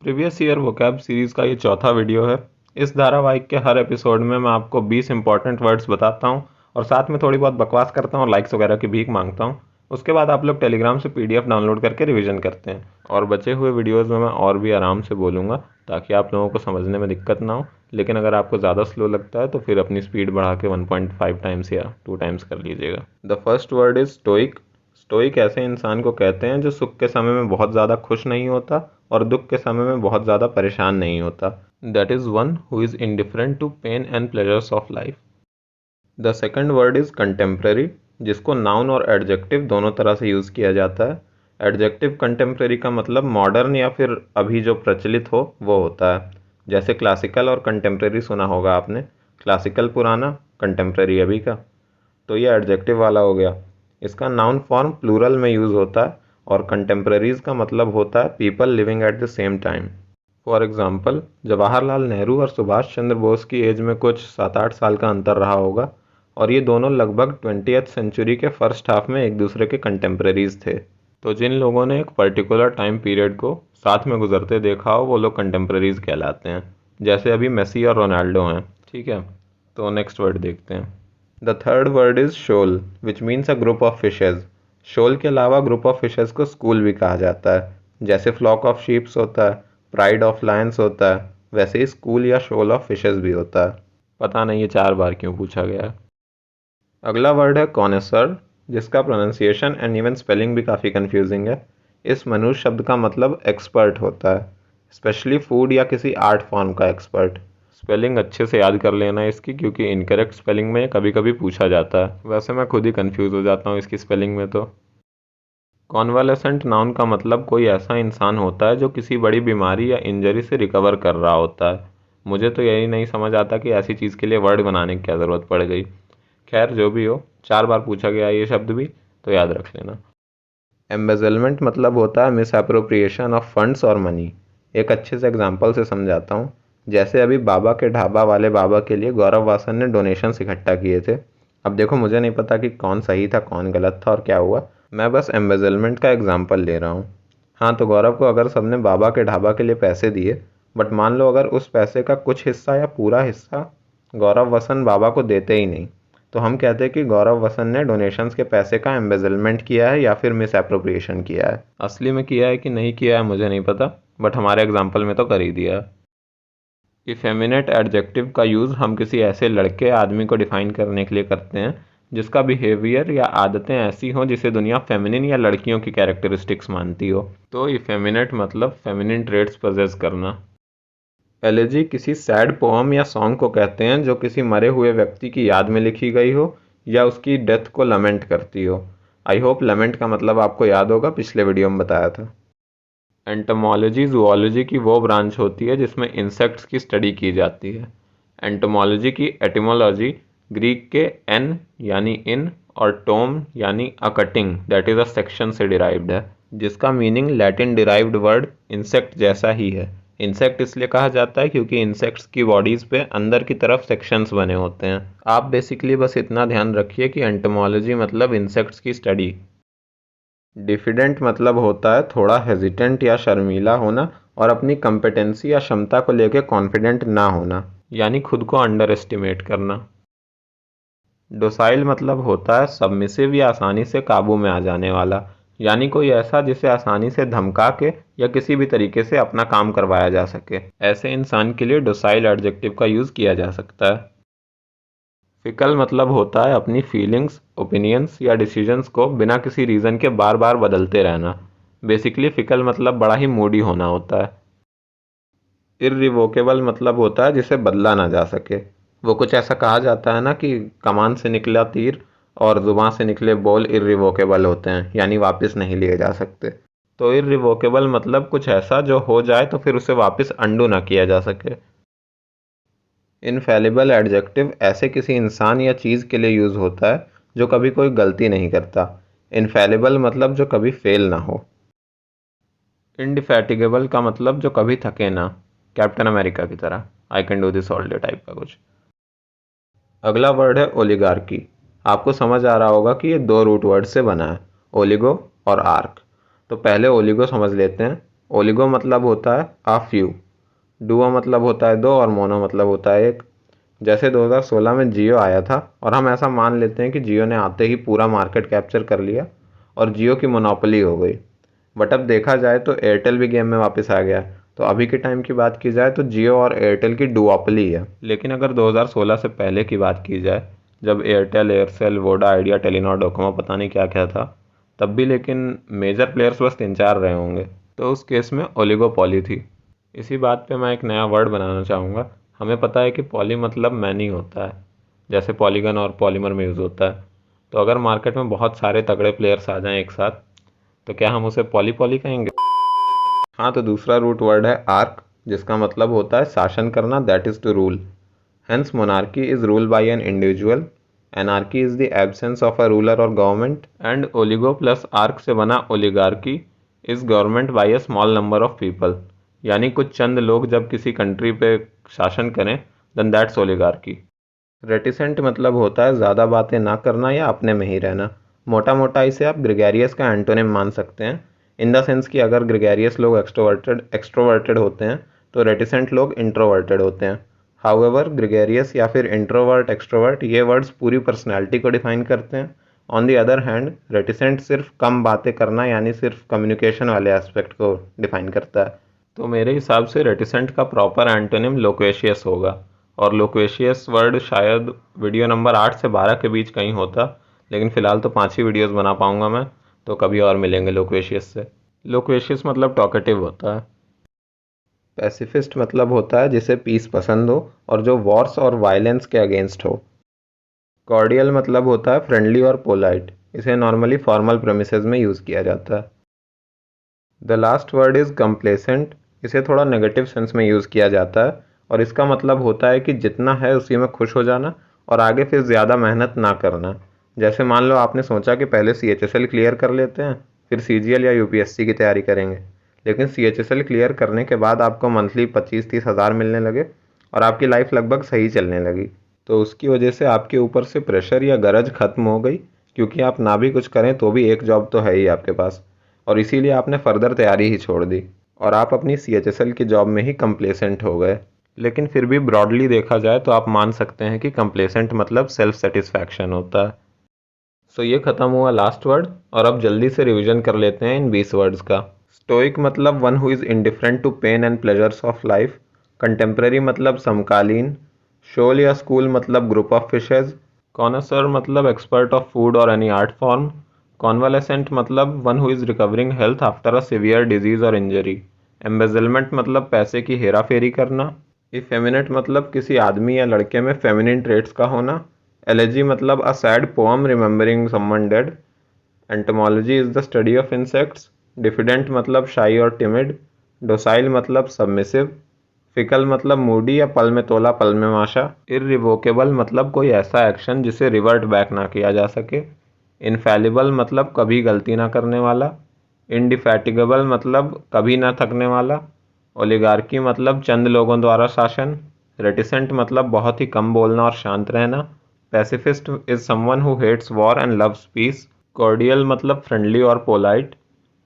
Previous year vocab series का ये चौथा वीडियो है। इस धारावाहिक के हर एपिसोड में मैं आपको 20 इंपॉर्टेंट वर्ड्स बताता हूँ और साथ में थोड़ी बहुत बकवास करता हूँ और लाइक्स वगैरह की भीख मांगता हूँ। उसके बाद आप लोग टेलीग्राम से पीडीएफ डाउनलोड करके रिवीजन करते हैं और बचे हुए वीडियोज़ में मैं और भी आराम से बोलूँगा ताकि आप लोगों को समझने में दिक्कत ना हो। लेकिन अगर आपको ज़्यादा स्लो लगता है तो फिर अपनी स्पीड बढ़ा के 1.5 टाइम्स या 2 टाइम्स कर लीजिएगा। The first word is stoic. Stoic ऐसे इंसान को कहते हैं जो सुख के समय में बहुत ज़्यादा खुश नहीं होता और दुख के समय में बहुत ज़्यादा परेशान नहीं होता। That is one who is indifferent to pain and pleasures of life. The second word is contemporary, जिसको नाउन और एडजेक्टिव दोनों तरह से यूज़ किया जाता है। एडजेक्टिव कंटेम्प्रेरी का मतलब मॉडर्न या फिर अभी जो प्रचलित हो वो होता है। जैसे क्लासिकल और कंटेम्प्रेरी सुना होगा आपने। क्लासिकल पुराना, कंटेम्प्रेरी अभी का। तो ये एडजेक्टिव वाला हो गया। इसका नाउन फॉर्म प्लूरल में यूज़ होता है और कंटेम्प्रेरीज का मतलब होता है people living at the same time. For example, Jawaharlal Nehru और सुभाष चंद्र बोस की एज में कुछ 7-8 साल का अंतर रहा होगा और ये दोनों लगभग 20th सेंचुरी के फर्स्ट हाफ में एक दूसरे के कंटेम्प्रेरीज थे। तो जिन लोगों ने एक पर्टिकुलर टाइम पीरियड को साथ में गुजरते देखा हो वो लोग कंटेम्प्रेरीज कहलाते हैं। जैसे अभी मेसी और रोनाल्डो हैं। ठीक है, तो नेक्स्ट वर्ड देखते हैं। The third word is shoal which means a group of fishes. Shoal के अलावा ग्रुप ऑफ फिशेज को स्कूल भी कहा जाता है। जैसे फ्लॉक ऑफ शीप्स होता है, प्राइड ऑफ लायंस होता है, वैसे ही स्कूल या शोल ऑफ फिशेज भी होता है। पता नहीं ये 4 बार क्यों पूछा गया है। अगला वर्ड है कॉनेसर, जिसका प्रोनाउंसिएशन एंड इवन स्पेलिंग भी काफ़ी कंफ्यूजिंग है। इस मनुष्य शब्द का मतलब एक्सपर्ट होता है, स्पेशली फूड या किसी आर्ट फॉर्म का एक्सपर्ट। स्पेलिंग अच्छे से याद कर लेना इसकी, क्योंकि इनकरेक्ट स्पेलिंग में कभी कभी पूछा जाता है। वैसे मैं खुद ही कंफ्यूज हो जाता हूँ इसकी स्पेलिंग में। तो कॉन्वालेसेंट नाउन का मतलब कोई ऐसा इंसान होता है जो किसी बड़ी बीमारी या इंजरी से रिकवर कर रहा होता है। मुझे तो यही नहीं समझ आता कि ऐसी चीज़ के लिए वर्ड बनाने की क्या ज़रूरत पड़ गई। खैर जो भी हो, 4 बार पूछा गया ये शब्द भी, तो याद रख लेना। एम्बेजलमेंट मतलब होता है मिस अप्रोप्रिएशन ऑफ फंड्स और मनी। एक अच्छे से एग्जांपल से समझाता हूँ। जैसे अभी बाबा के ढाबा वाले बाबा के लिए गौरव वासन ने डोनेशंस इकट्ठा किए थे। अब देखो, मुझे नहीं पता कि कौन सही था कौन गलत था और क्या हुआ। मैं बस एम्बेजलमेंट का एग्जांपल ले रहा हूँ। हाँ, तो गौरव को अगर सबने बाबा के ढाबा के लिए पैसे दिए, बट मान लो अगर उस पैसे का कुछ हिस्सा या पूरा हिस्सा गौरव वसन बाबा को देते ही नहीं, तो हम कहते हैं कि गौरव वसन ने डोनेशंस के पैसे का एम्बेजलमेंट किया है या फिर मिस एप्रोप्रिएशन किया है। असली में किया है कि नहीं किया है मुझे नहीं पता, बट हमारे एग्जाम्पल में तो कर ही दिया है। इफेमिनेट एडजेक्टिव का यूज़ हम किसी ऐसे लड़के आदमी को डिफाइन करने के लिए करते हैं जिसका बिहेवियर या आदतें ऐसी हों जिसे दुनिया फेमिनिन या लड़कियों की कैरेक्टरिस्टिक्स मानती हो। तो इफेमिनेट मतलब फेमिनिन ट्रेड्स पजेस करना। एलेजी किसी सैड पोअम या सॉन्ग को कहते हैं जो किसी मरे हुए व्यक्ति की याद में लिखी गई हो या उसकी डेथ को लमेंट करती हो। आई होप लमेंट का मतलब आपको याद होगा, पिछले वीडियो में बताया था। एंटोमोलॉजी जूलॉजी की वो ब्रांच होती है जिसमें इंसेक्ट्स की स्टडी की जाती है। एंटोमोलॉजी की एटिमोलॉजी ग्रीक के एन यानी इन और टोम यानी a cutting that is a section से डिराइव्ड है, जिसका meaning Latin derived word insect जैसा ही है। इंसेक्ट इसलिए कहा जाता है क्योंकि इंसेक्ट्स की बॉडीज़ पे अंदर की तरफ सेक्शंस बने होते हैं। आप बेसिकली बस इतना ध्यान रखिए कि एंटोमोलॉजी मतलब इंसेक्ट्स की स्टडी। डिफिडेंट मतलब होता है थोड़ा हेजिटेंट या शर्मीला होना और अपनी कंपेटेंसी या क्षमता को लेकर कॉन्फिडेंट ना होना, यानी खुद को अंडर एस्टिमेट करना। डोसाइल मतलब होता है सबमिसिव या आसानी से काबू में आ जाने वाला, यानी कोई ऐसा जिसे आसानी से धमका के या किसी भी तरीके से अपना काम करवाया जा सके। ऐसे इंसान के लिए डोसाइल एडजेक्टिव का यूज़ किया जा सकता है। फिकल मतलब होता है अपनी फीलिंग्स, ओपिनियंस या डिसीजंस को बिना किसी रीज़न के बार बार बदलते रहना। बेसिकली फिकल मतलब बड़ा ही मूडी होना होता है। इर्रिवोकेबल मतलब होता है जिसे बदला ना जा सके। वो कुछ ऐसा कहा जाता है ना कि कमान से निकला तीर और ज़ुबान से निकले बोल इर्रिवोकेबल होते हैं, यानी वापस नहीं लिए जा सकते। तो इर्रिवोकेबल मतलब कुछ ऐसा जो हो जाए तो फिर उसे वापस अंडू ना किया जा सके। इनफैलिबल एडजेक्टिव ऐसे किसी इंसान या चीज़ के लिए यूज़ होता है जो कभी कोई गलती नहीं करता। इनफैलिबल मतलब जो कभी फेल ना हो। इंडिफैटिगेबल का मतलब जो कभी थके ना, कैप्टन अमेरिका की तरह, I can do this all day type का कुछ। अगला वर्ड है ओलिगार्की। आपको समझ आ रहा होगा कि ये 2 रूट वर्ड से बना है, ओलिगो और आर्क। तो पहले ओलिगो समझ लेते हैं। ओलिगो मतलब होता है आ फ्यू, डुओ मतलब होता है दो और मोनो मतलब होता है एक। जैसे 2016 में जियो आया था और हम ऐसा मान लेते हैं कि जियो ने आते ही पूरा मार्केट कैप्चर कर लिया और जियो की मोनोपोली हो गई। बट अब देखा जाए तो एयरटेल भी गेम में वापस आ गया है। तो अभी के टाइम की बात की जाए तो जियो और एयरटेल की डुओपली है। लेकिन अगर 2016 से पहले की बात की जाए, जब Airtel, Aircel, Voda, idea, Telenor, Docomo पता नहीं क्या क्या था, तब भी लेकिन मेजर प्लेयर्स बस 3-4 रहे होंगे। तो उस केस में ओलिगोपॉली थी। इसी बात पे मैं एक नया वर्ड बनाना चाहूँगा। हमें पता है कि पॉली मतलब मैनी होता है, जैसे पॉलीगन और पॉलीमर में यूज़ होता है। तो अगर मार्केट में बहुत सारे तगड़े प्लेयर्स आ जाएं एक साथ, तो क्या हम उसे पॉली पॉली कहेंगे? हाँ, तो दूसरा रूट वर्ड है आर्क, जिसका मतलब होता है शासन करना, that is to rule. Hence monarchy is rule by an individual, anarchy is the absence of a ruler और government, and oligo plus arch से बना oligarchy is government by a small number of people. यानी कुछ चंद लोग जब किसी country पे शासन करें, देन दैट्स ओलिगार्की। रेटिसेंट मतलब होता है ज़्यादा बातें ना करना या अपने में ही रहना। मोटा मोटा इसे आप ग्रेगेरियस का एंटोनिम मान सकते हैं, इन द सेंस कि अगर ग्रेगेरियस लोग एक्सट्रोवर्टेड होते हैं तो रेटिसेंट लोग इंट्रोवर्टेड होते हैं। हाउएवर ग्रेगेरियस या फिर इंट्रोवर्ट, एक्सट्रोवर्ट, ये वर्ड्स पूरी पर्सनैलिटी को डिफाइन करते हैं। On the other hand reticent सिर्फ कम बातें करना यानी सिर्फ कम्युनिकेशन वाले एस्पेक्ट को डिफाइन करता है। तो मेरे हिसाब से रेटिसेंट का प्रॉपर एंटोनिम लोक्वेशियस होगा, और लोक्वेशियस वर्ड शायद वीडियो नंबर 8 से 12 के बीच कहीं होता, लेकिन फ़िलहाल तो 5 ही वीडियोस बना पाऊंगा मैं, तो कभी और मिलेंगे लोक्वेशियस से। लोक्वेशियस मतलब टॉकेटिव होता है। पैसिफिस्ट मतलब होता है जिसे पीस पसंद हो और जो वॉर्स और वायलेंस के अगेंस्ट हो। कॉर्डियल मतलब होता है फ्रेंडली और पोलाइट, इसे नॉर्मली फॉर्मल प्रेमिसेस में यूज़ किया जाता है। The last word is complacent, इसे थोड़ा नेगेटिव सेंस में यूज़ किया जाता है और इसका मतलब होता है कि जितना है उसी में खुश हो जाना और आगे फिर ज़्यादा मेहनत ना करना। जैसे मान लो आपने सोचा कि पहले CHSL क्लियर कर लेते हैं, फिर CGL या UPSC की तैयारी करेंगे, लेकिन CHSL क्लियर करने के बाद आपको मंथली 25-30 हज़ार मिलने लगे और आपकी लाइफ लगभग सही चलने लगी। तो उसकी वजह से आपके ऊपर से प्रेशर या गरज खत्म हो गई, क्योंकि आप ना भी कुछ करें तो भी एक जॉब तो है ही आपके पास, और इसीलिए आपने फर्दर तैयारी ही छोड़ दी और आप अपनी CHSL की जॉब में ही कंप्लेसेंट हो गए। लेकिन फिर भी ब्रॉडली देखा जाए तो आप मान सकते हैं कि कंप्लेसेंट मतलब सेल्फ सेटिस्फैक्शन होता है। सो ये ख़त्म हुआ लास्ट वर्ड, और अब जल्दी से रिवीजन कर लेते हैं इन 20 वर्ड्स का। स्टोइक मतलब one who is indifferent to pain and pleasures of life. Contemporary मतलब समकालीन। शोल या स्कूल मतलब ग्रुप ऑफ फिशेज। कॉनसर मतलब एक्सपर्ट ऑफ फूड और एनी आर्ट फॉर्म। कॉन्वालेसेंट मतलब one who is recovering health after a severe disease और injury. Embezzlement मतलब पैसे की हेरा फेरी करना। इफेमिनेट मतलब किसी आदमी या लड़के में फेमिनिन ट्रेट्स का होना। एलेजी मतलब a sad poem remembering someone dead. Entomology is the study of insects. Diffident मतलब शाई और टिमिड। डोसाइल मतलब सबमिसिव। फिकल मतलब मूडी या पल में तोला पल में माशा। इररिवोकेबल मतलब कोई ऐसा एक्शन जिसे रिवर्ट बैक ना किया जा सके। इनफैलिबल मतलब कभी गलती ना करने वाला। इंडिफैटिगेबल मतलब कभी ना थकने वाला। ओलिगार्की मतलब चंद लोगों द्वारा शासन। रेटिसेंट मतलब बहुत ही कम बोलना और शांत रहना। Pacifist is someone who hates war and loves peace. Cordial मतलब फ्रेंडली और पोलाइट।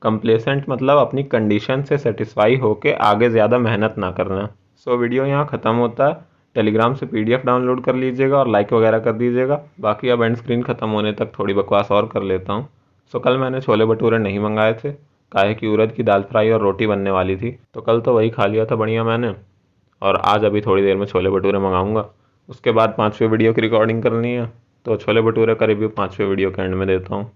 कंप्लेसेंट मतलब अपनी कंडीशन से सेटिस्फाई होके आगे ज़्यादा मेहनत ना करना। सो वीडियो यहाँ ख़त्म होता है। टेलीग्राम से PDF डाउनलोड कर लीजिएगा और लाइक वगैरह कर दीजिएगा। बाकी अब एंड स्क्रीन ख़त्म होने तक थोड़ी बकवास और कर लेता हूँ। सो कल मैंने छोले भटूरे नहीं मंगाए थे, काहे कि उड़द की दाल फ्राई और रोटी बनने वाली थी, तो कल तो वही खा लिया था बढ़िया मैंने। और आज अभी थोड़ी देर में छोले भटूरे मंगाऊंगा। उसके बाद 5वें वीडियो की रिकॉर्डिंग करनी है, तो छोले भटूरे का रिव्यू 5वें वीडियो के एंड में देता हूँ।